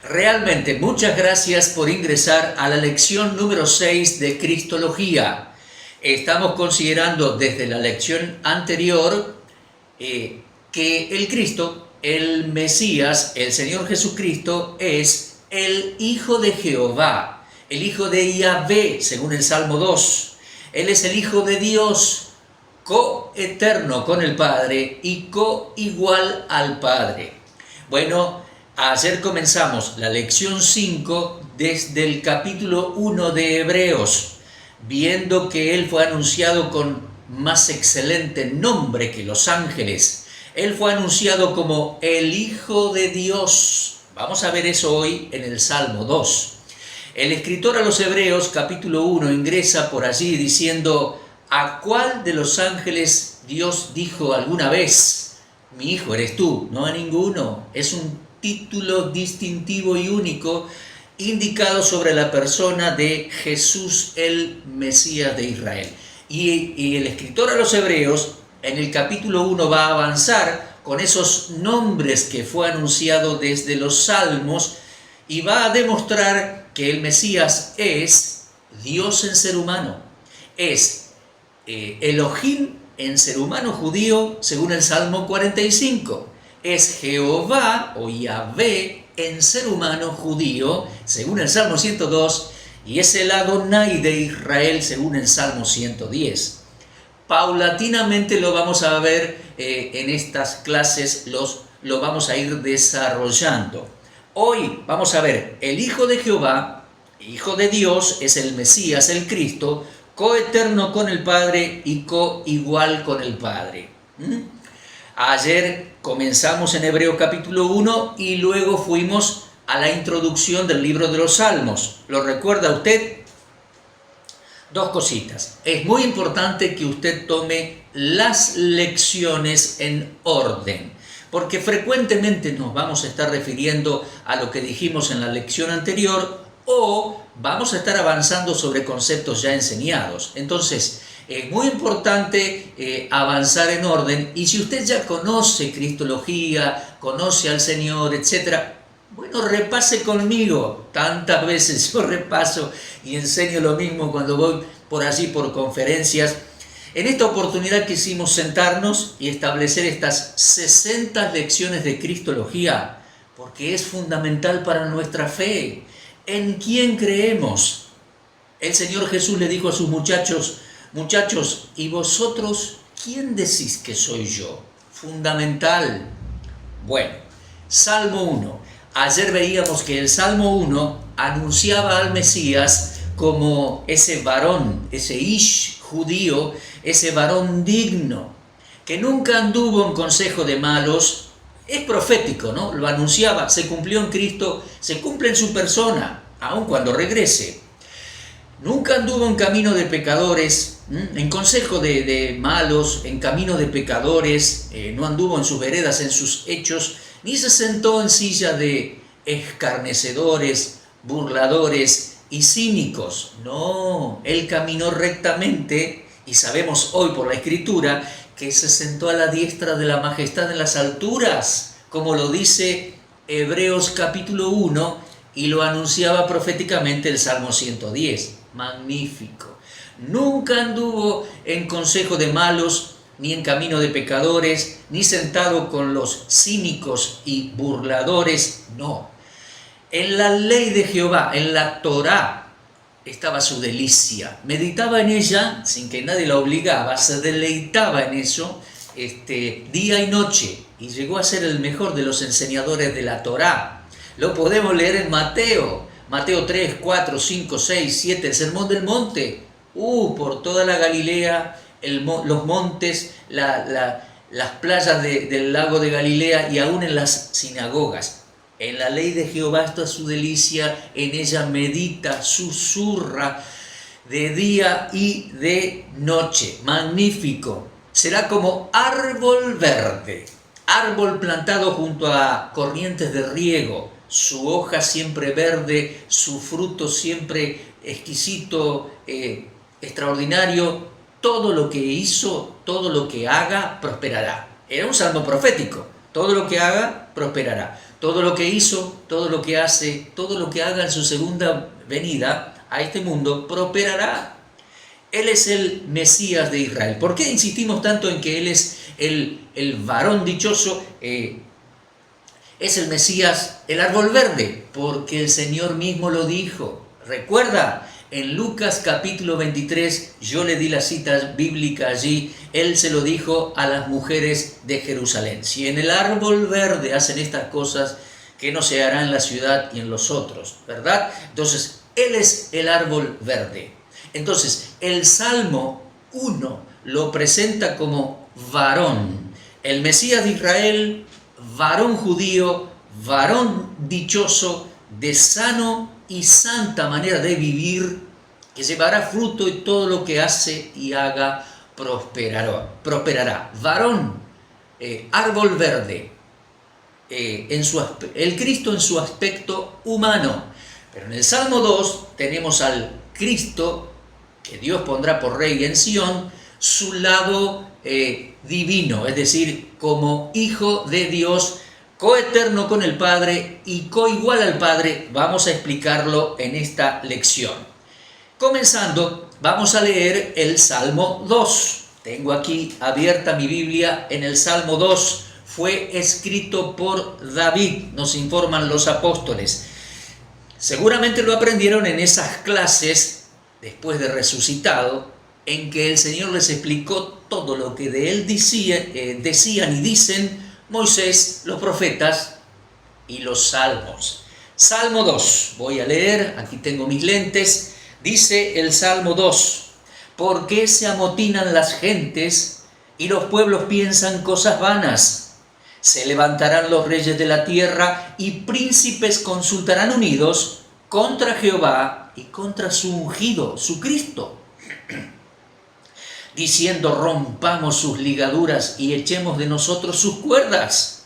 Realmente, muchas gracias por ingresar a la lección número 6 de Cristología. Estamos considerando desde la lección anterior que el Cristo, el Mesías, el Señor Jesucristo, es el Hijo de Jehová, el Hijo de Yahvé, según el Salmo 2. Él es el Hijo de Dios, coeterno con el Padre y coigual al Padre. Bueno, ayer comenzamos la lección 5 desde el capítulo 1 de Hebreos, viendo que Él fue anunciado con más excelente nombre que los ángeles. Él fue anunciado como el Hijo de Dios. Vamos a ver eso hoy en el Salmo 2. El escritor a los Hebreos, capítulo 1, ingresa por allí diciendo: ¿a cuál de los ángeles Dios dijo alguna vez, mi hijo eres tú? No a ninguno. Es un título distintivo y único indicado sobre la persona de Jesús, el Mesías de Israel. Y el escritor a los Hebreos, en el capítulo 1, va a avanzar con esos nombres que fue anunciado desde los Salmos y va a demostrar que el Mesías es Dios en ser humano. Es Elohim en ser humano judío, según el Salmo 45. Es Jehová o Yahvé en ser humano judío, según el Salmo 102, y es el Adonai de Israel, según el Salmo 110. Paulatinamente lo vamos a ver en estas clases, lo vamos a ir desarrollando. Hoy vamos a ver el Hijo de Jehová, Hijo de Dios, es el Mesías, el Cristo, coeterno con el Padre y coigual con el Padre. Ayer comenzamos en Hebreo capítulo 1 y luego fuimos a la introducción del libro de los Salmos. ¿Lo recuerda usted? Dos cositas. Es muy importante que usted tome las lecciones en orden, porque frecuentemente nos vamos a estar refiriendo a lo que dijimos en la lección anterior o vamos a estar avanzando sobre conceptos ya enseñados. Entonces, es muy importante avanzar en orden, y si usted ya conoce Cristología, conoce al Señor, etc., bueno, repase conmigo. Tantas veces yo repaso y enseño lo mismo cuando voy por allí por conferencias. En esta oportunidad quisimos sentarnos y establecer estas 60 lecciones de Cristología, porque es fundamental para nuestra fe. ¿En quién creemos? El Señor Jesús le dijo a sus muchachos, ¿y vosotros quién decís que soy yo? Fundamental. Bueno, Salmo 1. Ayer veíamos que el Salmo 1 anunciaba al Mesías como ese varón, ese ish judío, ese varón digno, que nunca anduvo en consejo de malos. Es profético, ¿no? Lo anunciaba, se cumplió en Cristo, se cumple en su persona, aun cuando regrese. Nunca anduvo en camino de pecadores, en consejo de malos, en camino de pecadores, no anduvo en sus veredas, en sus hechos, ni se sentó en silla de escarnecedores, burladores y cínicos. No, él caminó rectamente, y sabemos hoy por la Escritura que se sentó a la diestra de la majestad en las alturas, como lo dice Hebreos capítulo 1, y lo anunciaba proféticamente el Salmo 110. Magnífico. Nunca anduvo en consejo de malos, ni en camino de pecadores, ni sentado con los cínicos y burladores. No. En la ley de Jehová, en la Torá, estaba su delicia. Meditaba en ella sin que nadie la obligaba, se deleitaba en eso día y noche, y llegó a ser el mejor de los enseñadores de la Torá. Lo podemos leer en Mateo 3, 4, 5, 6, 7, el Sermón del Monte. Por toda la Galilea, los montes, las playas del lago de Galilea, y aún en las sinagogas. En la ley de Jehová está su delicia, en ella medita, susurra de día y de noche. Magnífico. Será como árbol verde, árbol plantado junto a corrientes de riego, su hoja siempre verde, su fruto siempre exquisito, extraordinario. Todo lo que hizo, todo lo que haga, prosperará. Era un salmo profético. Todo lo que haga, prosperará. Todo lo que hizo, todo lo que hace, todo lo que haga en su segunda venida a este mundo, prosperará. Él es el Mesías de Israel. ¿Por qué insistimos tanto en que Él es el varón dichoso? Es el Mesías, el árbol verde, porque el Señor mismo lo dijo. Recuerda, en Lucas capítulo 23, yo le di la cita bíblica allí, Él se lo dijo a las mujeres de Jerusalén. Si en el árbol verde hacen estas cosas, ¿qué no se hará en la ciudad y en los otros? ¿Verdad? Entonces, Él es el árbol verde. Entonces, el Salmo 1 lo presenta como varón. El Mesías de Israel, varón judío, varón dichoso, de sano y santa manera de vivir, que llevará fruto y todo lo que hace y haga prosperará. Varón, árbol verde, el Cristo en su aspecto humano. Pero en el Salmo 2 tenemos al Cristo, que Dios pondrá por rey en Sión, su lado divino, es decir, como hijo de Dios, coeterno con el Padre y coigual al Padre. Vamos a explicarlo en esta lección. Comenzando, vamos a leer el Salmo 2. Tengo aquí abierta mi Biblia en el Salmo 2. Fue escrito por David, nos informan los apóstoles. Seguramente lo aprendieron en esas clases, después de resucitado, en que el Señor les explicó todo lo que de Él decían y dicen Moisés, los profetas y los salmos. Salmo 2, voy a leer, aquí tengo mis lentes, dice el Salmo 2, ¿por qué se amotinan las gentes y los pueblos piensan cosas vanas? Se levantarán los reyes de la tierra y príncipes consultarán unidos contra Jehová y contra su ungido, su Cristo, diciendo, rompamos sus ligaduras y echemos de nosotros sus cuerdas.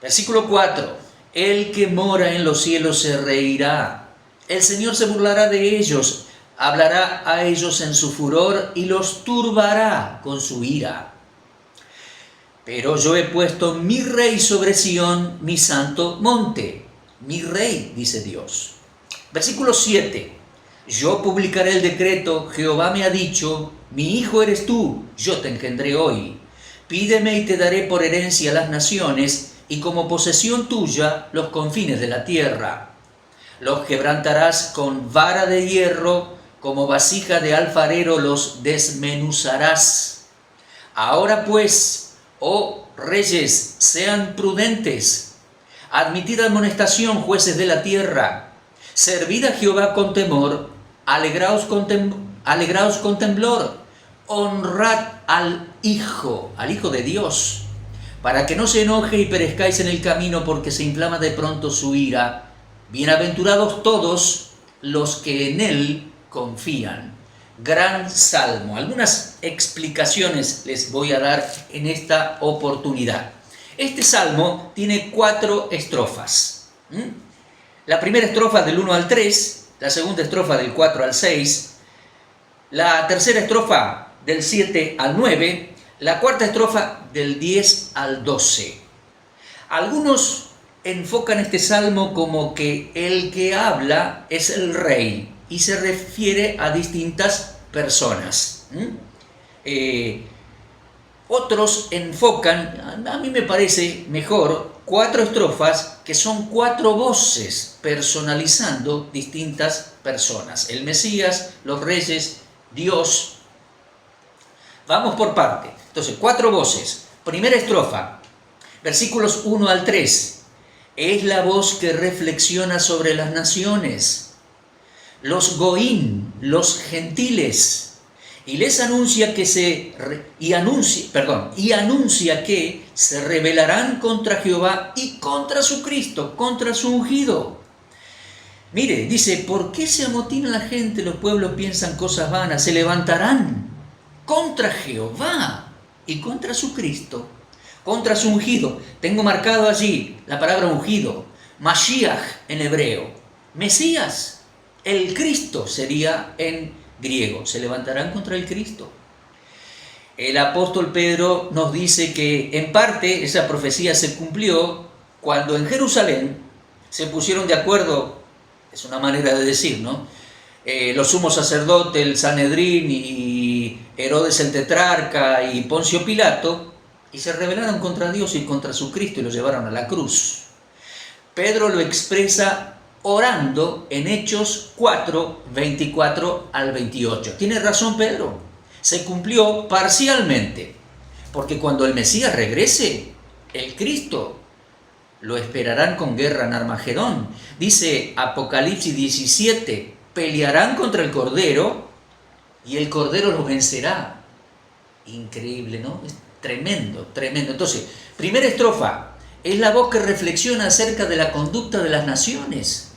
Versículo 4, el que mora en los cielos se reirá, el Señor se burlará de ellos, hablará a ellos en su furor y los turbará con su ira. Pero yo he puesto mi rey sobre Sión, mi santo monte, mi rey, dice Dios. Versículo 7, yo publicaré el decreto, Jehová me ha dicho, mi hijo eres tú, yo te engendré hoy. Pídeme y te daré por herencia las naciones, y como posesión tuya los confines de la tierra. Los quebrantarás con vara de hierro, como vasija de alfarero los desmenuzarás. Ahora pues, oh reyes, sean prudentes, admitid amonestación, jueces de la tierra, servid a Jehová con temor, alegraos con temblor, honrad al Hijo de Dios, para que no se enoje y perezcáis en el camino, porque se inflama de pronto su ira. Bienaventurados todos los que en Él confían. Gran salmo. Algunas explicaciones les voy a dar en esta oportunidad. Este salmo tiene 4 estrofas. La primera estrofa del 1 al 3, la segunda estrofa del 4 al 6, la tercera estrofa del 7 al 9, la cuarta estrofa del 10 al 12. Algunos enfocan este salmo como que el que habla es el rey y se refiere a distintas personas. Otros enfocan, a mí me parece mejor, 4 estrofas que son 4 voces personalizando distintas personas. El Mesías, los reyes, Dios. Vamos por parte. Entonces, 4 voces. Primera estrofa, versículos 1 al 3. Es la voz que reflexiona sobre las naciones, los goín, los gentiles, y les anuncia que anuncia que se rebelarán contra Jehová y contra su Cristo, contra su ungido. Mire, dice, ¿por qué se amotina la gente? Los pueblos piensan cosas vanas, se levantarán contra Jehová y contra su Cristo, contra su ungido. Tengo marcado allí la palabra ungido, Mashiach en hebreo, Mesías, el Cristo sería en griego, se levantarán contra el Cristo. El apóstol Pedro nos dice que en parte esa profecía se cumplió Cuando en Jerusalén se pusieron de acuerdo, es una manera de decir, ¿no? Los sumos sacerdotes, el Sanedrín y Herodes el tetrarca y Poncio Pilato, y se rebelaron contra Dios y contra su Cristo y lo llevaron a la cruz. Pedro lo expresa orando en Hechos 4, 24 al 28. Tiene razón Pedro, se cumplió parcialmente, porque cuando el Mesías regrese, el Cristo lo esperarán con guerra en Armagedón. Dice Apocalipsis 17, pelearán contra el Cordero y el Cordero los vencerá. Increíble, ¿no? Es tremendo, tremendo. Entonces, primera estrofa, es la voz que reflexiona acerca de la conducta de las naciones.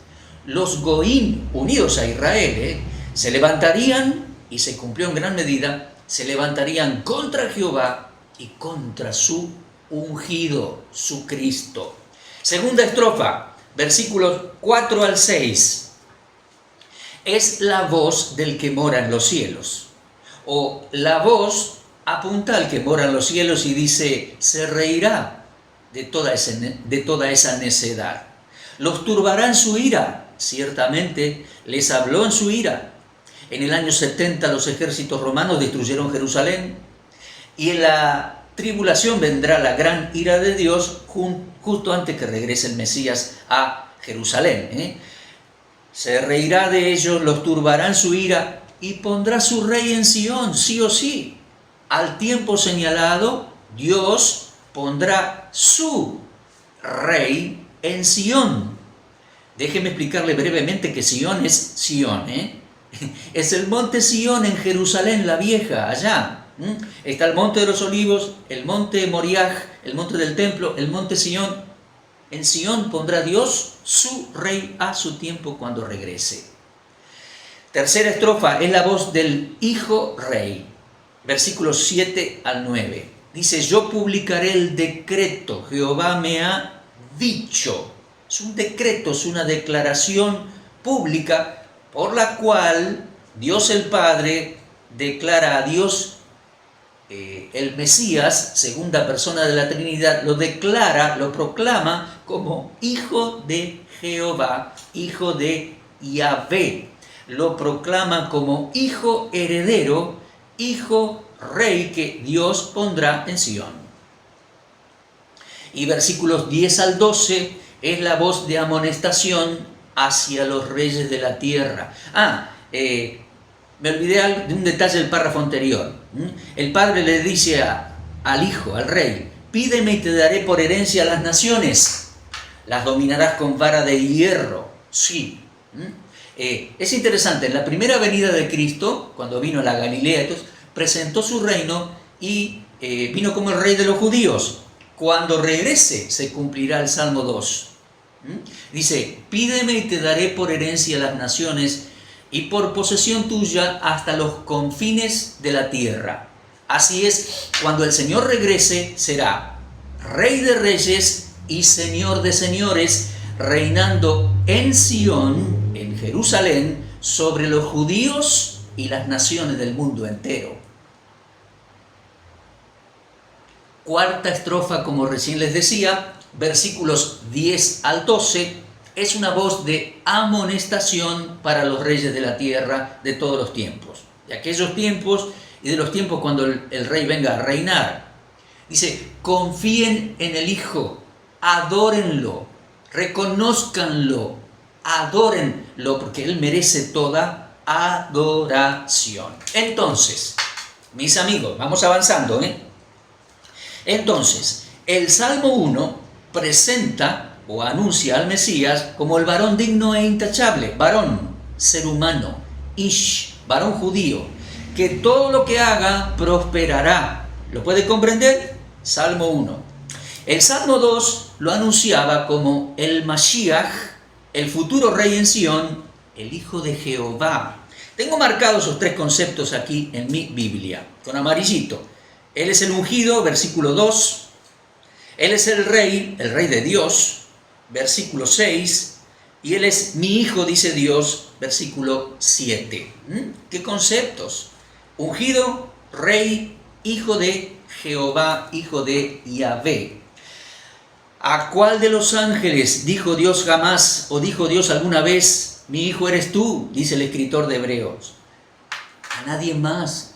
Los Goín, unidos a Israel, se levantarían, y se cumplió en gran medida, se levantarían contra Jehová y contra su ungido, su Cristo. Segunda estrofa, versículos 4 al 6. Es la voz del que mora en los cielos. O la voz apunta al que mora en los cielos y dice, se reirá de toda esa necedad. Los turbará en su ira, ciertamente les habló en su ira. En el año 70 los ejércitos romanos destruyeron Jerusalén y en la tribulación vendrá la gran ira de Dios justo antes que regrese el Mesías a Jerusalén. Se reirá de ellos, los turbará en su ira y pondrá su rey en Sión, sí o sí. Al tiempo señalado, Dios pondrá su rey en Sión. Déjeme explicarle brevemente que Sión es Sión, Es el monte Sión en Jerusalén la Vieja, allá. Está el monte de los olivos, el monte Moriah, el monte del templo, el monte Sión. En Sión pondrá Dios su rey a su tiempo cuando regrese. Tercera estrofa es la voz del Hijo Rey, versículos 7 al 9. Dice, yo publicaré el decreto, Jehová me ha dicho. Es un decreto, es una declaración pública por la cual Dios el Padre declara a Dios el Mesías, segunda persona de la Trinidad, lo declara, lo proclama como Hijo de Jehová, Hijo de Yahvé. Lo proclama como Hijo heredero, Hijo Rey que Dios pondrá en Sión. Y versículos 10 al 12 es la voz de amonestación hacia los reyes de la tierra. Me olvidé de un detalle del párrafo anterior. El padre le dice al hijo, al rey, pídeme y te daré por herencia a las naciones, las dominarás con vara de hierro. Sí. Es interesante, en la primera venida de Cristo, cuando vino a la Galilea, entonces, presentó su reino y vino como el rey de los judíos. Cuando regrese se cumplirá el Salmo 2. Dice, pídeme y te daré por herencia a las naciones y por posesión tuya hasta los confines de la tierra. Así es, cuando el Señor regrese, será Rey de reyes y Señor de señores, reinando en Sión, en Jerusalén, sobre los judíos y las naciones del mundo entero. Cuarta estrofa, como recién les decía, versículos 10 al 12, es una voz de amonestación para los reyes de la tierra de todos los tiempos. De aquellos tiempos y de los tiempos cuando el rey venga a reinar. Dice, confíen en el Hijo, adórenlo, reconózcanlo, adórenlo, porque Él merece toda adoración. Entonces, mis amigos, vamos avanzando, Entonces, el Salmo 1 presenta o anuncia al Mesías como el varón digno e intachable, varón, ser humano, ish, varón judío, que todo lo que haga prosperará. ¿Lo puede comprender? Salmo 1. El Salmo 2 lo anunciaba como el Mashiach, el futuro rey en Sión, el Hijo de Jehová. Tengo marcados esos tres conceptos aquí en mi Biblia, con amarillito. Él es el ungido, versículo 2. Él es el rey de Dios, versículo 6, y Él es mi Hijo, dice Dios, versículo 7. ¿Qué conceptos? Ungido, rey, Hijo de Jehová, Hijo de Yahvé. ¿A cuál de los ángeles dijo Dios jamás o dijo Dios alguna vez, mi hijo eres tú? Dice el escritor de Hebreos. A nadie más.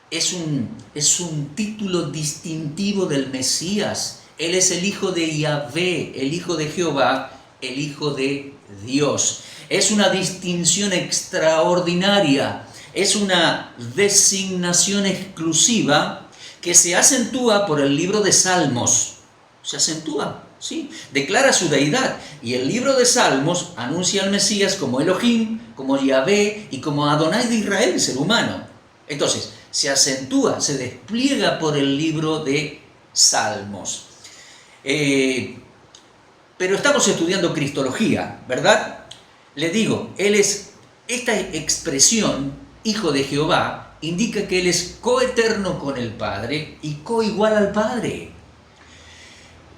Es un título distintivo del Mesías. Él es el hijo de Yahvé, el hijo de Jehová, el hijo de Dios. Es una distinción extraordinaria, es una designación exclusiva que se acentúa por el libro de Salmos. Se acentúa, ¿sí? Declara su deidad. Y el libro de Salmos anuncia al Mesías como Elohim, como Yahvé y como Adonai de Israel, el ser humano. Entonces, se acentúa, se despliega por el libro de Salmos. Pero estamos estudiando cristología, ¿verdad? Le digo, esta expresión, hijo de Jehová, indica que él es coeterno con el Padre y coigual al Padre.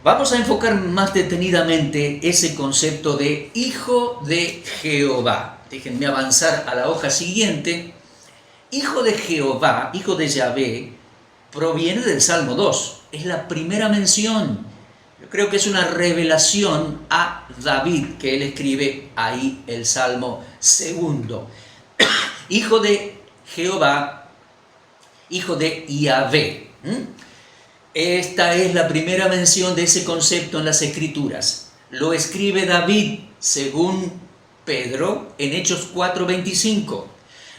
Vamos a enfocar más detenidamente ese concepto de hijo de Jehová. Déjenme avanzar a la hoja siguiente. Hijo de Jehová, hijo de Yahvé, proviene del Salmo 2. Es la primera mención. Yo creo que es una revelación a David, que él escribe ahí el Salmo 2. Hijo de Jehová, hijo de Yahvé. Esta es la primera mención de ese concepto en las Escrituras. Lo escribe David, según Pedro, en Hechos 4:25.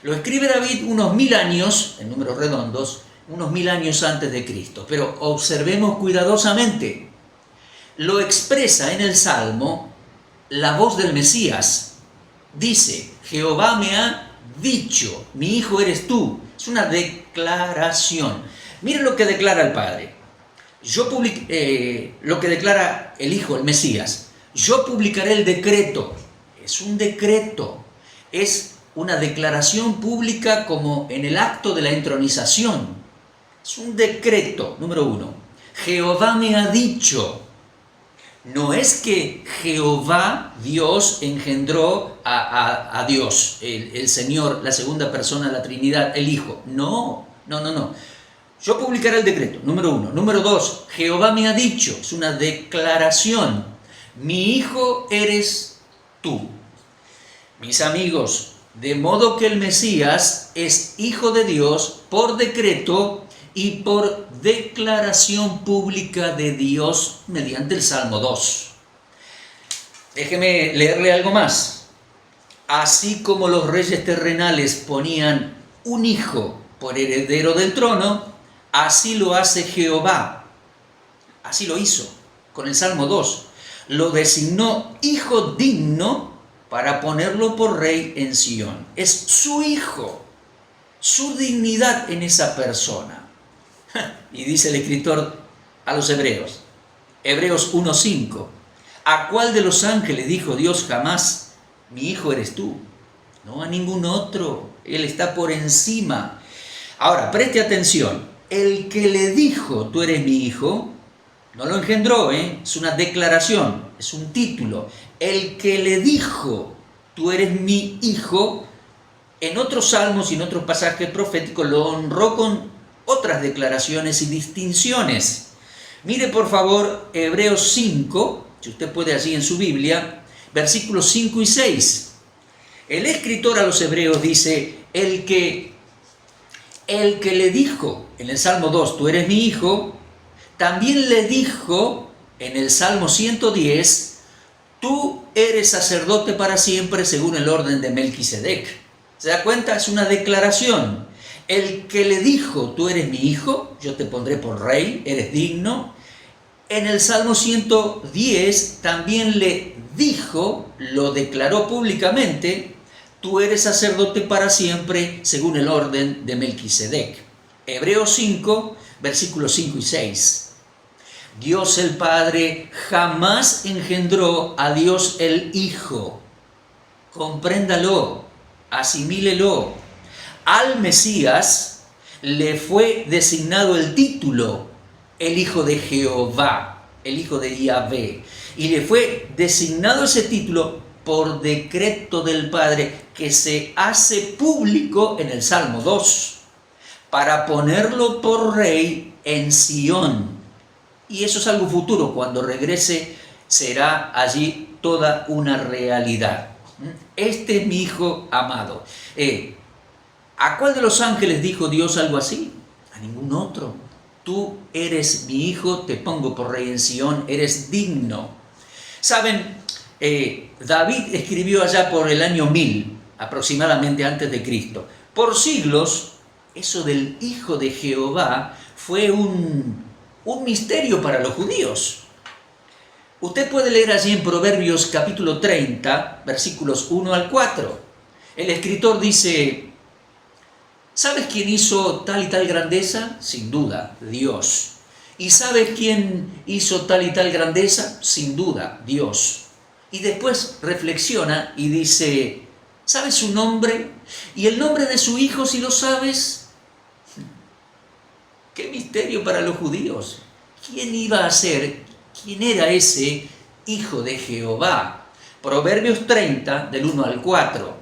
Lo escribe David unos 1000 años, en números redondos, unos 1000 años antes de Cristo. Pero observemos cuidadosamente. Lo expresa en el Salmo la voz del Mesías. Dice, Jehová me ha dicho, mi hijo eres tú. Es una declaración. Miren lo que declara el Padre. Lo que declara el Hijo, el Mesías. Yo publicaré el decreto. Es un decreto. Es una declaración pública como en el acto de la entronización. Es un decreto, número 1. Jehová me ha dicho. No es que Jehová, Dios, engendró a Dios, el Señor, la segunda persona de la Trinidad, el Hijo. No. Yo publicaré el decreto, número 1. Número 2, Jehová me ha dicho, es una declaración. Mi hijo eres tú. Mis amigos, de modo que el Mesías es hijo de Dios por decreto y por declaración pública de Dios mediante el Salmo 2. Déjeme leerle algo más. Así como los reyes terrenales ponían un hijo por heredero del trono, así lo hace Jehová. Así lo hizo con el Salmo 2. Lo designó hijo digno para ponerlo por rey en Sión. Es su hijo, su dignidad en esa persona. Y dice el escritor a los Hebreos, Hebreos 1:5, ¿a cuál de los ángeles dijo Dios jamás, mi hijo eres tú? No a ningún otro, él está por encima. Ahora, preste atención, el que le dijo, tú eres mi hijo, no lo engendró, es una declaración, es un título. El que le dijo, tú eres mi hijo, en otros salmos y en otros pasajes proféticos lo honró con otras declaraciones y distinciones. Mire por favor Hebreos 5, si usted puede allí en su Biblia, versículos 5 y 6. El escritor a los Hebreos dice, el que le dijo en el Salmo 2, tú eres mi hijo, también le dijo en el Salmo 110, tú eres sacerdote para siempre según el orden de Melquisedec. ¿Se da cuenta? Es una declaración. El que le dijo, tú eres mi hijo, yo te pondré por rey, eres digno. En el Salmo 110 también le dijo, lo declaró públicamente, tú eres sacerdote para siempre según el orden de Melquisedec. Hebreos 5, versículos 5 y 6. Dios el Padre jamás engendró a Dios el Hijo. Compréndalo, asimílelo. Al Mesías le fue designado el título, el Hijo de Jehová, el Hijo de Yahvé. Y le fue designado ese título por decreto del Padre que se hace público en el Salmo 2, para ponerlo por rey en Sión. Y eso es algo futuro, cuando regrese será allí toda una realidad. Este es mi Hijo amado. ¿A cuál de los ángeles dijo Dios algo así? A ningún otro. Tú eres mi Hijo, te pongo por rey en Sión, eres digno. Saben, David escribió allá por el año 1000, aproximadamente antes de Cristo. Por siglos, eso del Hijo de Jehová fue un misterio para los judíos. Usted puede leer allí en Proverbios capítulo 30, versículos 1 al 4. El escritor dice: ¿sabes quién hizo tal y tal grandeza? Sin duda, Dios. ¿Y sabes quién hizo tal y tal grandeza? Sin duda, Dios. Y después reflexiona y dice: ¿sabes su nombre? ¿Y el nombre de su hijo, si lo sabes? ¡Qué misterio para los judíos! ¿Quién iba a ser? ¿Quién era ese Hijo de Jehová? Proverbios 30, del 1 al 4.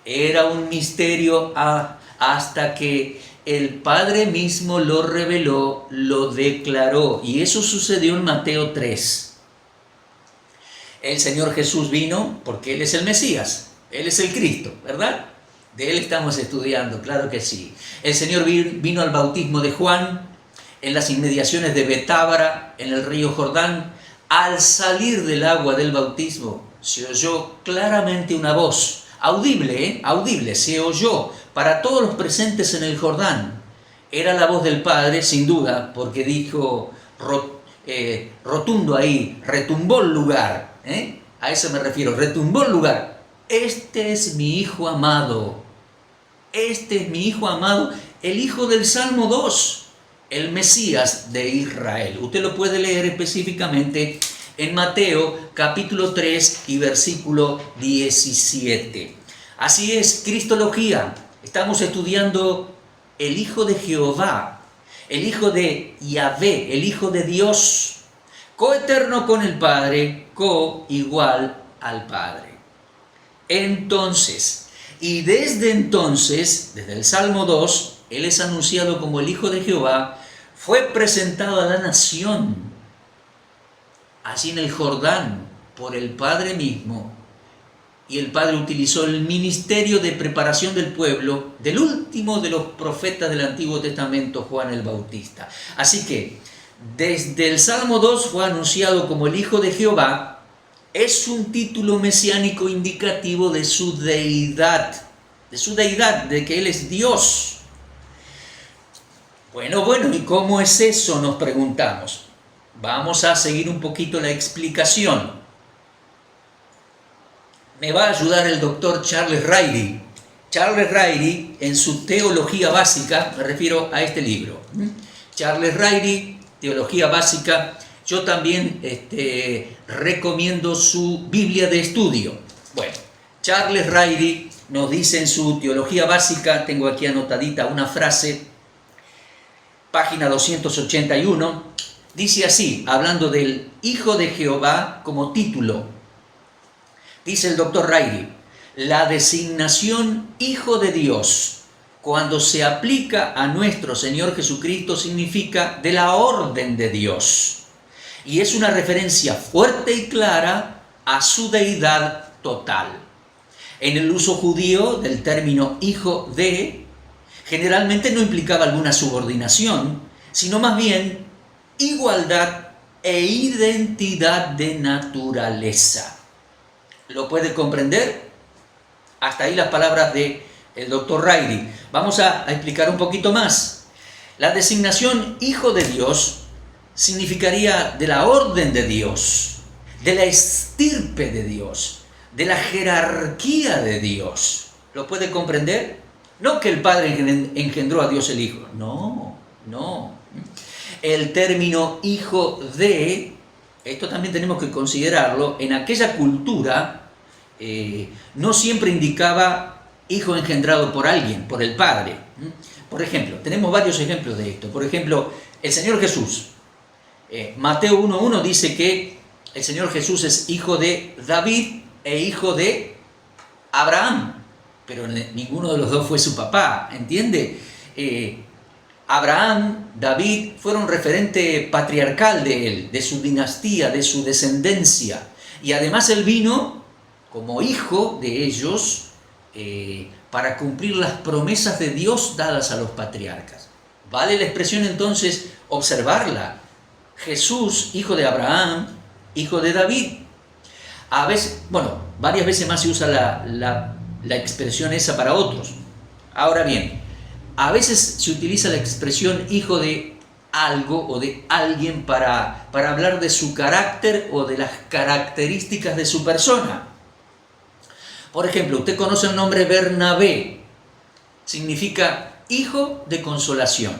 Era un misterio hasta que el Padre mismo lo reveló, lo declaró. Y eso sucedió en Mateo 3. El Señor Jesús vino porque Él es el Mesías, Él es el Cristo, ¿verdad? De Él estamos estudiando, claro que sí. El Señor vino al bautismo de Juan en las inmediaciones de Betábara, en el río Jordán. Al salir del agua del bautismo, se oyó claramente una voz, audible, audible, se oyó para todos los presentes en el Jordán. Era la voz del Padre, sin duda, porque dijo rotundo ahí, retumbó el lugar, a eso me refiero, retumbó el lugar. Este es mi Hijo amado, este es mi Hijo amado, el Hijo del Salmo 2, el Mesías de Israel. Usted lo puede leer específicamente en Mateo capítulo 3 y versículo 17. Así es, Cristología. Estamos estudiando el Hijo de Jehová, el Hijo de Yahvé, el Hijo de Dios, coeterno con el Padre, coigual al Padre. Entonces, y desde entonces, desde el Salmo 2, Él es anunciado como el Hijo de Jehová, fue presentado a la nación, allí en el Jordán, por el Padre mismo, y el Padre utilizó el ministerio de preparación del pueblo del último de los profetas del Antiguo Testamento, Juan el Bautista. Así que, desde el Salmo 2 fue anunciado como el Hijo de Jehová. Es un título mesiánico indicativo de su deidad, de que Él es Dios. Bueno, ¿y cómo es eso?, nos preguntamos. Vamos a seguir un poquito la explicación. Me va a ayudar el doctor Charles Ryrie. Charles Ryrie, en su Teología Básica, me refiero a este libro. Charles Ryrie, Teología Básica. Yo también recomiendo su Biblia de estudio. Bueno, Charles Ryrie nos dice en su Teología Básica, tengo aquí anotadita una frase, página 281, dice así, hablando del Hijo de Jehová como título. Dice el doctor Ryrie: la designación Hijo de Dios, cuando se aplica a nuestro Señor Jesucristo, significa de la orden de Dios. Y es una referencia fuerte y clara a su deidad total. En el uso judío del término hijo de, generalmente no implicaba alguna subordinación, sino más bien igualdad e identidad de naturaleza. ¿Lo puede comprender? Hasta ahí las palabras del doctor Ryrie. Vamos a explicar un poquito más. La designación Hijo de Dios significaría de la orden de Dios, de la estirpe de Dios, de la jerarquía de Dios. ¿Lo puede comprender? No que el Padre engendró a Dios el Hijo. No. El término hijo de, esto también tenemos que considerarlo, en aquella cultura no siempre indicaba hijo engendrado por alguien, por el Padre. Por ejemplo, tenemos varios ejemplos de esto. Por ejemplo, el Señor Jesús. Mateo 1.1 dice que el Señor Jesús es hijo de David e hijo de Abraham, pero ninguno de los dos fue su papá, ¿entiende? Abraham, David fueron referente patriarcal de él, de su dinastía, de su descendencia. Y además él vino como hijo de ellos para cumplir las promesas de Dios dadas a los patriarcas. Vale la expresión entonces observarla. Jesús, hijo de Abraham, hijo de David. A veces, varias veces más se usa la expresión esa para otros. Ahora bien, a veces se utiliza la expresión hijo de algo o de alguien para hablar de su carácter o de las características de su persona. Por ejemplo, usted conoce el nombre Bernabé, significa hijo de consolación.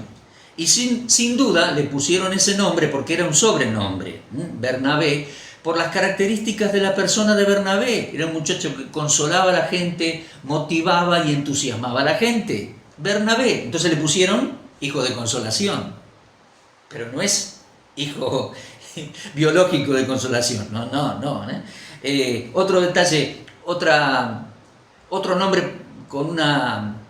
Y sin duda le pusieron ese nombre porque era un sobrenombre, Bernabé, por las características de la persona de Bernabé. Era un muchacho que consolaba a la gente, motivaba y entusiasmaba a la gente. Bernabé, entonces le pusieron hijo de consolación, pero no es hijo biológico de consolación, no. Otro detalle, otro nombre con una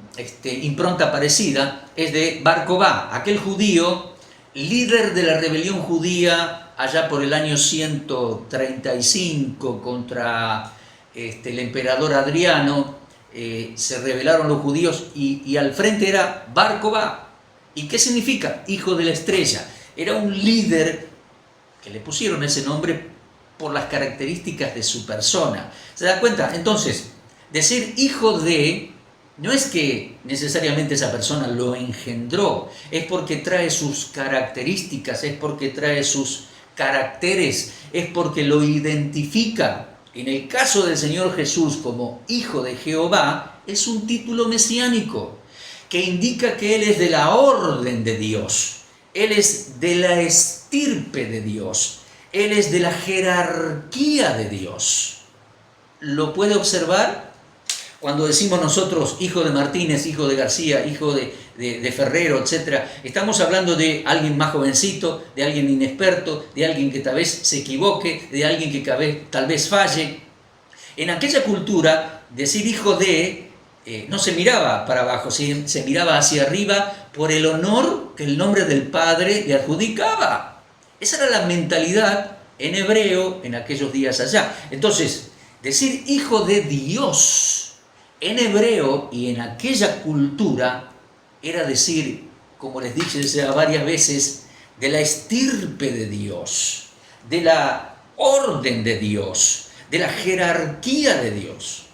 impronta parecida es de Bar Kobá, aquel judío, líder de la rebelión judía allá por el año 135 contra el emperador Adriano. Se rebelaron los judíos y al frente era Bar Kobá. ¿Y qué significa? Hijo de la estrella. Era un líder que le pusieron ese nombre por las características de su persona. ¿Se da cuenta? Entonces, decir hijo de no es que necesariamente esa persona lo engendró, es porque trae sus características, es porque trae sus caracteres, es porque lo identifica. En el caso del Señor Jesús como Hijo de Jehová, es un título mesiánico que indica que Él es de la orden de Dios, Él es de la estirpe de Dios, Él es de la jerarquía de Dios. ¿Lo puede observar? Cuando decimos nosotros hijo de Martínez, hijo de García, hijo de Ferrero, etc., estamos hablando de alguien más jovencito, de alguien inexperto, de alguien que tal vez se equivoque, de alguien que tal vez falle. En aquella cultura, decir hijo de no se miraba para abajo, se miraba hacia arriba por el honor que el nombre del padre le adjudicaba. Esa era la mentalidad en hebreo en aquellos días allá. Entonces, decir hijo de Dios en hebreo y en aquella cultura era decir, como les dije ya varias veces, de la estirpe de Dios, de la orden de Dios, de la jerarquía de Dios.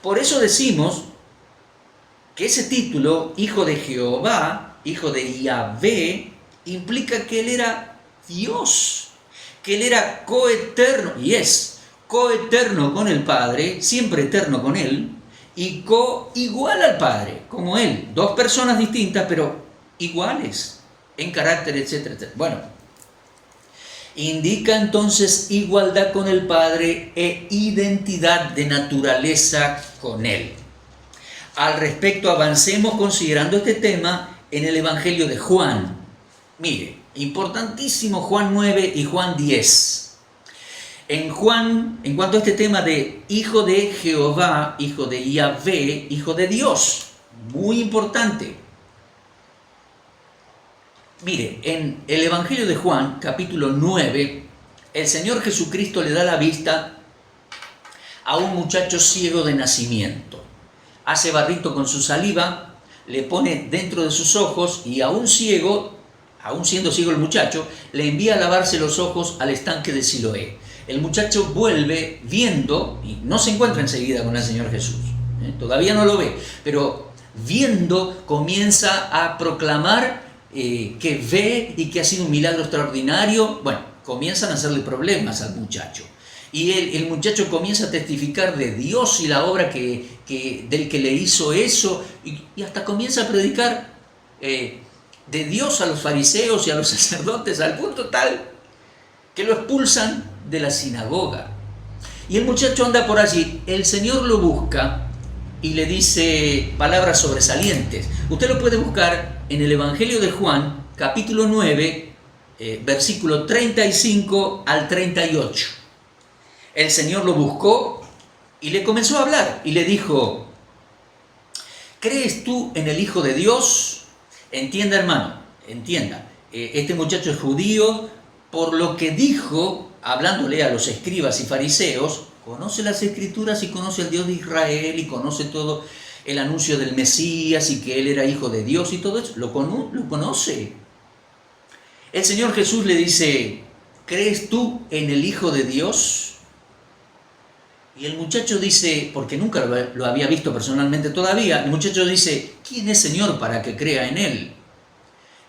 Por eso decimos que ese título, Hijo de Jehová, Hijo de Yahvé, implica que Él era Dios, que Él era coeterno, y es coeterno con el Padre, siempre eterno con Él, y coigual al Padre, como Él. Dos personas distintas, pero iguales en carácter, etcétera, etcétera. Bueno, indica entonces igualdad con el Padre e identidad de naturaleza con Él. Al respecto, avancemos considerando este tema en el Evangelio de Juan. Mire, importantísimo Juan 9 y Juan 10. En Juan, en cuanto a este tema de Hijo de Jehová, Hijo de Yahvé, Hijo de Dios, muy importante. Mire, en el Evangelio de Juan, capítulo 9, el Señor Jesucristo le da la vista a un muchacho ciego de nacimiento. Hace barrito con su saliva, le pone dentro de sus ojos y aún ciego, aún siendo ciego el muchacho, le envía a lavarse los ojos al estanque de Siloé. El muchacho vuelve viendo, y no se encuentra enseguida con el Señor Jesús, todavía no lo ve, pero viendo comienza a proclamar que ve y que ha sido un milagro extraordinario. Bueno, comienzan a hacerle problemas al muchacho. Y el muchacho comienza a testificar de Dios y la obra del que le hizo eso, y hasta comienza a predicar de Dios a los fariseos y a los sacerdotes, al punto tal que lo expulsan de la sinagoga. Y el muchacho anda por allí, el Señor lo busca y le dice palabras sobresalientes. Usted lo puede buscar en el Evangelio de Juan, capítulo 9, versículo 35 al 38. El Señor lo buscó y le comenzó a hablar y le dijo: ¿crees tú en el Hijo de Dios? Entienda, hermano, entienda. Este muchacho es judío, por lo que dijo, hablándole a los escribas y fariseos, conoce las escrituras y conoce al Dios de Israel y conoce todo el anuncio del Mesías y que él era hijo de Dios y todo eso. Lo conoce. El Señor Jesús le dice, ¿crees tú en el Hijo de Dios? Y el muchacho dice, porque nunca lo había visto personalmente todavía, el muchacho dice, ¿quién es Señor para que crea en él?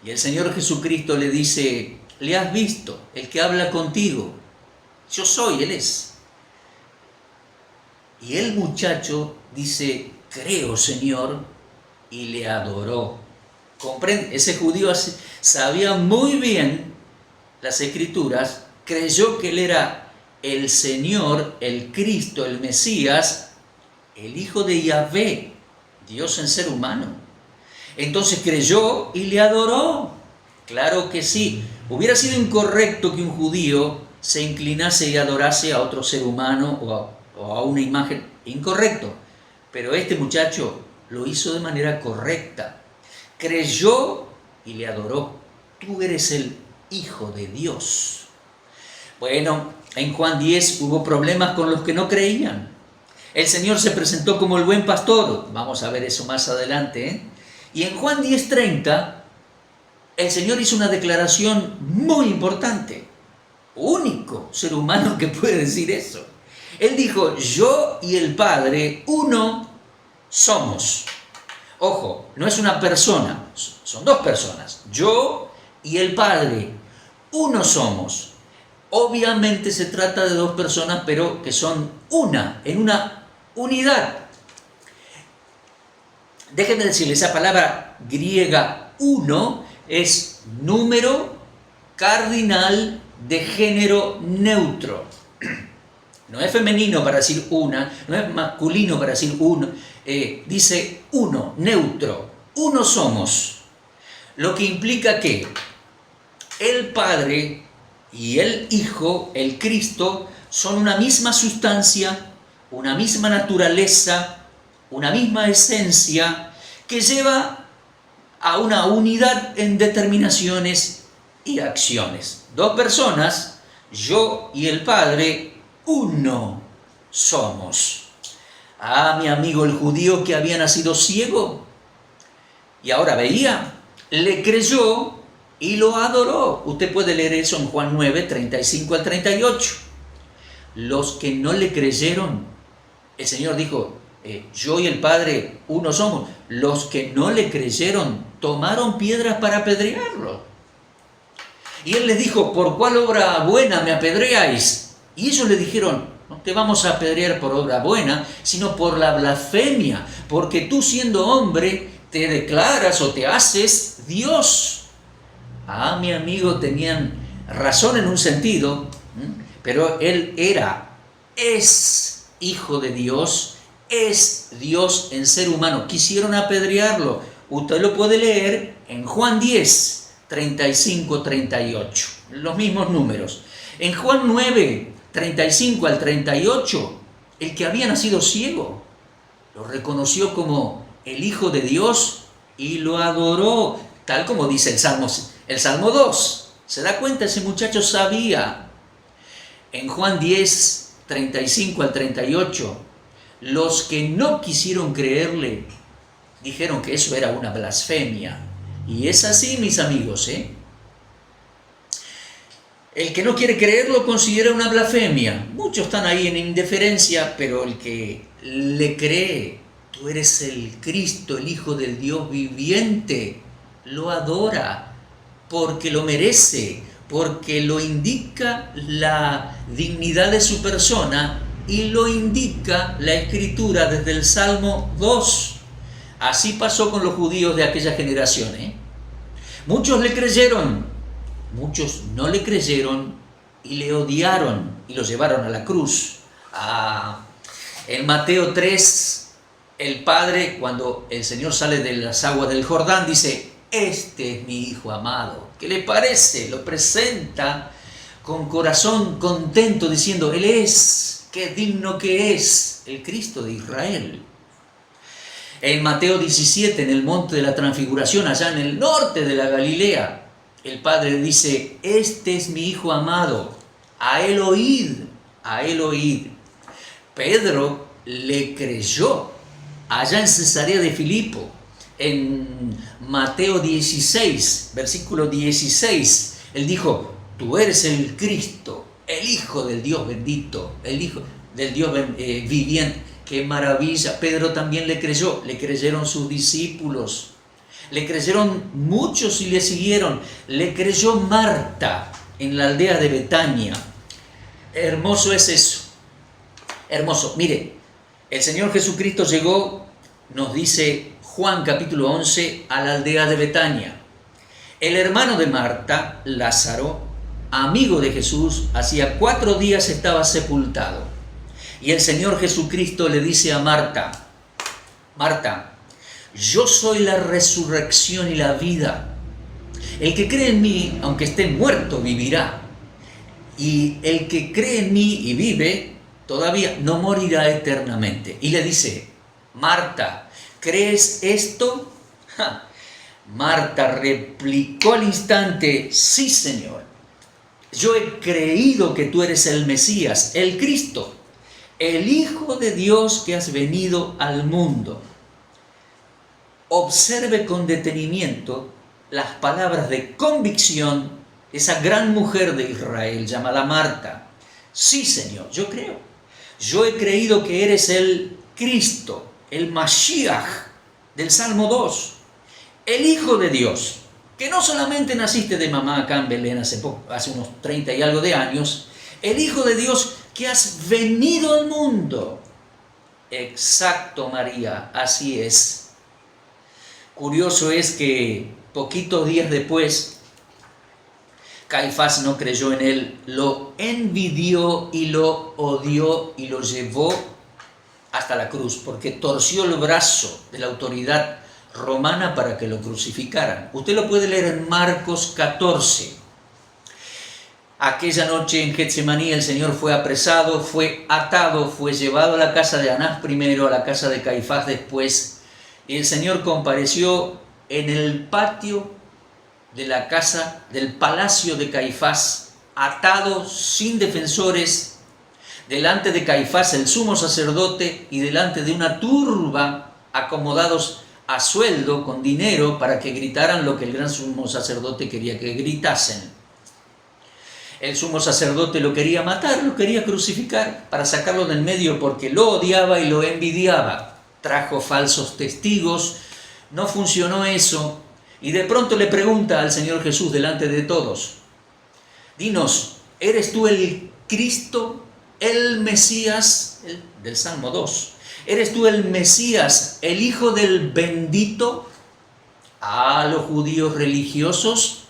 Y el Señor Jesucristo le dice, le has visto, el que habla contigo, yo soy, él es. Y el muchacho dice, creo, Señor, y le adoró. ¿Comprende? Ese judío sabía muy bien las escrituras, creyó que él era el Señor, el Cristo, el Mesías, el Hijo de Yahvé, Dios en ser humano. Entonces creyó y le adoró. Claro que sí. Hubiera sido incorrecto que un judío se inclinase y adorase a otro ser humano o a una imagen. Incorrecto. Pero este muchacho lo hizo de manera correcta. Creyó y le adoró. Tú eres el Hijo de Dios. Bueno, en Juan 10 hubo problemas con los que no creían. El Señor se presentó como el buen pastor. Vamos a ver eso más adelante, ¿eh? Y en Juan 10:30, el Señor hizo una declaración muy importante. Único ser humano que puede decir eso. Él dijo, yo y el Padre, uno somos. Ojo, no es una persona, son dos personas. Yo y el Padre, uno somos. Obviamente se trata de dos personas, pero que son una, en una unidad. Déjenme decirles, esa palabra griega uno es número cardinal de género neutro. No es femenino para decir una, no es masculino para decir uno. Dice uno, neutro. Uno somos. Lo que implica que el Padre y el Hijo, el Cristo, son una misma sustancia, una misma naturaleza, una misma esencia que lleva a una unidad en determinaciones y acciones. Dos personas, yo y el Padre, uno somos. Ah, mi amigo el judío que había nacido ciego y ahora veía, le creyó y lo adoró. Usted puede leer eso en Juan 9, 35 al 38. Los que no le creyeron, el Señor dijo, yo y el Padre uno somos. Los que no le creyeron tomaron piedras para apedrearlo. Y Él les dijo, ¿por cuál obra buena me apedreáis? Y ellos le dijeron, no te vamos a apedrear por obra buena, sino por la blasfemia, porque tú siendo hombre te declaras o te haces Dios. Ah, mi amigo, tenían razón en un sentido, pero Él es Hijo de Dios, es Dios en ser humano. Quisieron apedrearlo. Usted lo puede leer en Juan 10, 35, 38. Los mismos números. En Juan 9, 35 al 38, el que había nacido ciego lo reconoció como el Hijo de Dios y lo adoró, tal como dice el Salmo 2. ¿Se da cuenta? Ese muchacho sabía. En Juan 10, 35 al 38, los que no quisieron creerle dijeron que eso era una blasfemia. Y es así, mis amigos, ¿eh? El que no quiere creerlo considera una blasfemia. Muchos están ahí en indiferencia, pero el que le cree, tú eres el Cristo, el Hijo del Dios viviente, lo adora porque lo merece, porque lo indica la dignidad de su persona y lo indica la Escritura desde el Salmo 2. Así pasó con los judíos de aquella generación, ¿eh? Muchos le creyeron, muchos no le creyeron y le odiaron y lo llevaron a la cruz. En Mateo 3, el Padre, cuando el Señor sale de las aguas del Jordán, dice, este es mi Hijo amado. ¿Qué le parece? Lo presenta con corazón contento diciendo, Él es, qué digno que es, el Cristo de Israel. En Mateo 17, en el monte de la transfiguración, allá en el norte de la Galilea, el Padre dice, este es mi Hijo amado, a él oíd, a él oíd. Pedro le creyó allá en Cesarea de Filipo, en Mateo 16, versículo 16, él dijo, tú eres el Cristo, el Hijo del Dios bendito, el Hijo del Dios viviente. ¡Qué maravilla! Pedro también le creyó, le creyeron sus discípulos, le creyeron muchos y le siguieron. Le creyó Marta en la aldea de Betania. Hermoso es eso, hermoso. Mire, el Señor Jesucristo llegó, nos dice Juan capítulo 11, a la aldea de Betania. El hermano de Marta, Lázaro, amigo de Jesús, hacía 4 días estaba sepultado. Y el Señor Jesucristo le dice a Marta, Marta, yo soy la resurrección y la vida. El que cree en mí, aunque esté muerto, vivirá. Y el que cree en mí y vive, todavía no morirá eternamente. Y le dice, Marta, ¿crees esto? Marta replicó al instante, sí, Señor. Yo he creído que tú eres el Mesías, el Cristo, el Hijo de Dios que has venido al mundo. Observe con detenimiento las palabras de convicción de esa gran mujer de Israel llamada Marta. Sí, Señor, yo creo. Yo he creído que eres el Cristo, el Mashiach del Salmo 2, el Hijo de Dios, que no solamente naciste de mamá acá en Belén hace unos 30 y algo de años, el Hijo de Dios que has venido al mundo. Exacto, María, así es. Curioso es que poquitos días después, Caifás no creyó en él, lo envidió y lo odió y lo llevó hasta la cruz, porque torció el brazo de la autoridad romana para que lo crucificaran. Usted lo puede leer en Marcos 14. Aquella noche en Getsemaní el Señor fue apresado, fue atado, fue llevado a la casa de Anás primero, a la casa de Caifás después, y el Señor compareció en el patio de la casa, del palacio de Caifás, atado, sin defensores, delante de Caifás el sumo sacerdote y delante de una turba, acomodados a sueldo, con dinero, para que gritaran lo que el gran sumo sacerdote quería que gritasen. El sumo sacerdote lo quería matar, lo quería crucificar, para sacarlo del medio porque lo odiaba y lo envidiaba. Trajo falsos testigos, no funcionó eso, y de pronto le pregunta al Señor Jesús delante de todos, dinos, ¿eres tú el Cristo, el Mesías? Del Salmo 2. ¿Eres tú el Mesías, el Hijo del bendito? A los judíos religiosos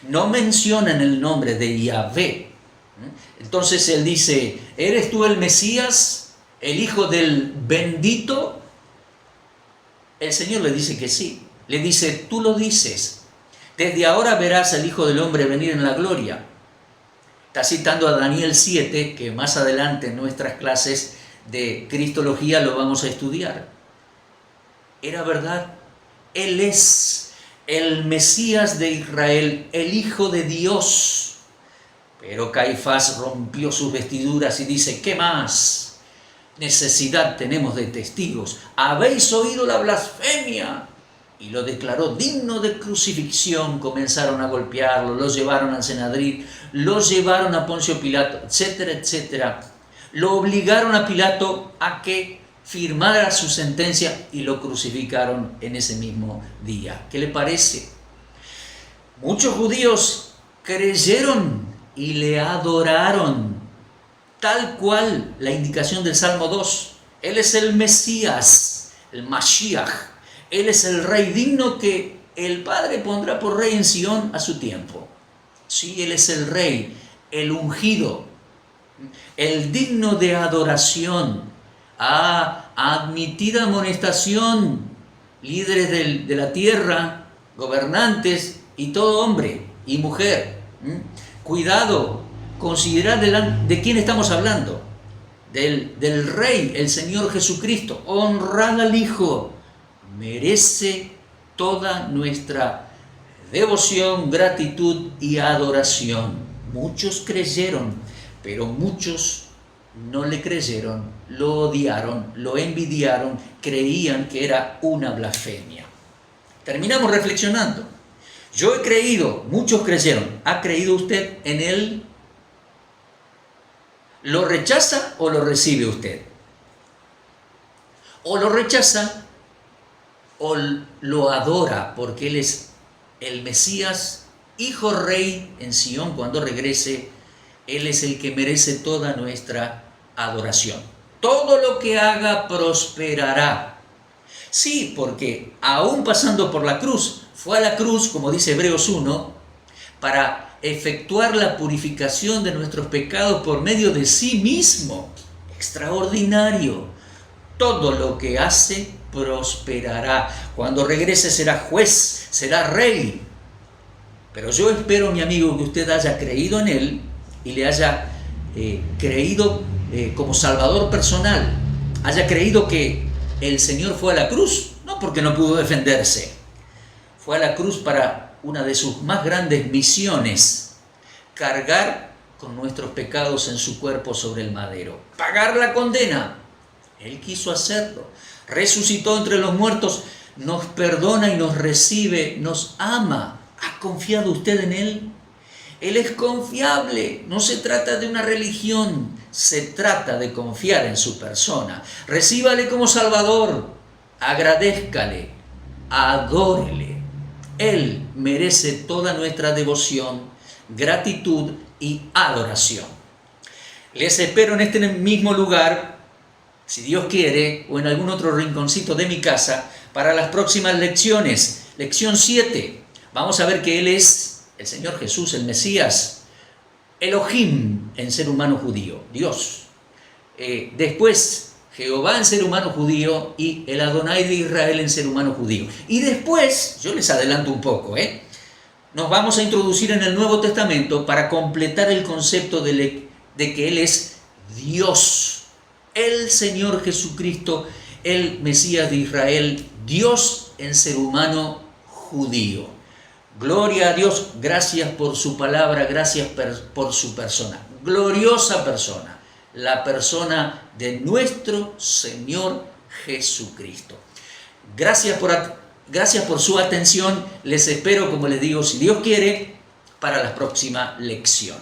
no mencionan el nombre de Yahvé. Entonces él dice, ¿eres tú el Mesías, el Hijo del bendito? El Señor le dice que sí. Le dice, tú lo dices. Desde ahora verás al Hijo del Hombre venir en la gloria. Está citando a Daniel 7, que más adelante en nuestras clases de Cristología lo vamos a estudiar. Era verdad. Él es el Mesías de Israel, el Hijo de Dios. Pero Caifás rompió sus vestiduras y dice, ¿qué más necesidad tenemos de testigos? ¿Habéis oído la blasfemia? Y lo declaró digno de crucifixión. Comenzaron a golpearlo, lo llevaron al Sanedrín, lo llevaron a Poncio Pilato, etcétera, etcétera. Lo obligaron a Pilato a que firmara su sentencia y lo crucificaron en ese mismo día. ¿Qué le parece? Muchos judíos creyeron y le adoraron, tal cual la indicación del Salmo 2. Él es el Mesías, el Mashiach. Él es el Rey digno que el Padre pondrá por Rey en Sion a su tiempo. Sí, Él es el Rey, el ungido, el digno de adoración. Admitida amonestación, líderes de la tierra, gobernantes y todo hombre y mujer. Cuidado, considerad de quién estamos hablando. Del Rey, el Señor Jesucristo. Honrad al Hijo merece toda nuestra devoción, gratitud y adoración. Muchos creyeron, pero muchos no le creyeron, lo odiaron, lo envidiaron, creían que era una blasfemia. Terminamos reflexionando. Yo he creído, muchos creyeron. ¿Ha creído usted en él? ¿Lo rechaza o lo recibe usted? O lo rechaza o lo adora porque él es el Mesías, hijo rey en Sion cuando regrese. Él es el que merece toda nuestra adoración. Todo lo que haga prosperará. Sí, porque aún pasando por la cruz, fue a la cruz, como dice Hebreos 1, para efectuar la purificación de nuestros pecados por medio de sí mismo. Extraordinario. Todo lo que hace prosperará. Cuando regrese será juez, será rey. Pero yo espero, mi amigo, que usted haya creído en él y le haya creído como Salvador personal. Haya creído que el Señor fue a la cruz, no porque no pudo defenderse. Fue a la cruz para una de sus más grandes misiones: cargar con nuestros pecados en su cuerpo sobre el madero, pagar la condena. Él quiso hacerlo. Resucitó entre los muertos, nos perdona y nos recibe, nos ama. ¿Ha confiado usted en él? Él es confiable. No se trata de una religión, se trata de confiar en su persona. Recíbale como Salvador, agradézcale, adórele. Él merece toda nuestra devoción, gratitud y adoración. Les espero en este mismo lugar, si Dios quiere, o en algún otro rinconcito de mi casa, para las próximas lecciones. Lección 7. Vamos a ver que Él es el Señor Jesús, el Mesías, Elohim en ser humano judío, Dios. Después, Jehová en ser humano judío y el Adonai de Israel en ser humano judío. Y después, yo les adelanto un poco, nos vamos a introducir en el Nuevo Testamento para completar el concepto de que Él es Dios. El Señor Jesucristo, el Mesías de Israel, Dios en ser humano judío. Gloria a Dios, gracias por su palabra, gracias por su persona. Gloriosa persona, la persona de nuestro Señor Jesucristo. Gracias por su atención. Les espero, como les digo, si Dios quiere, para la próxima lección.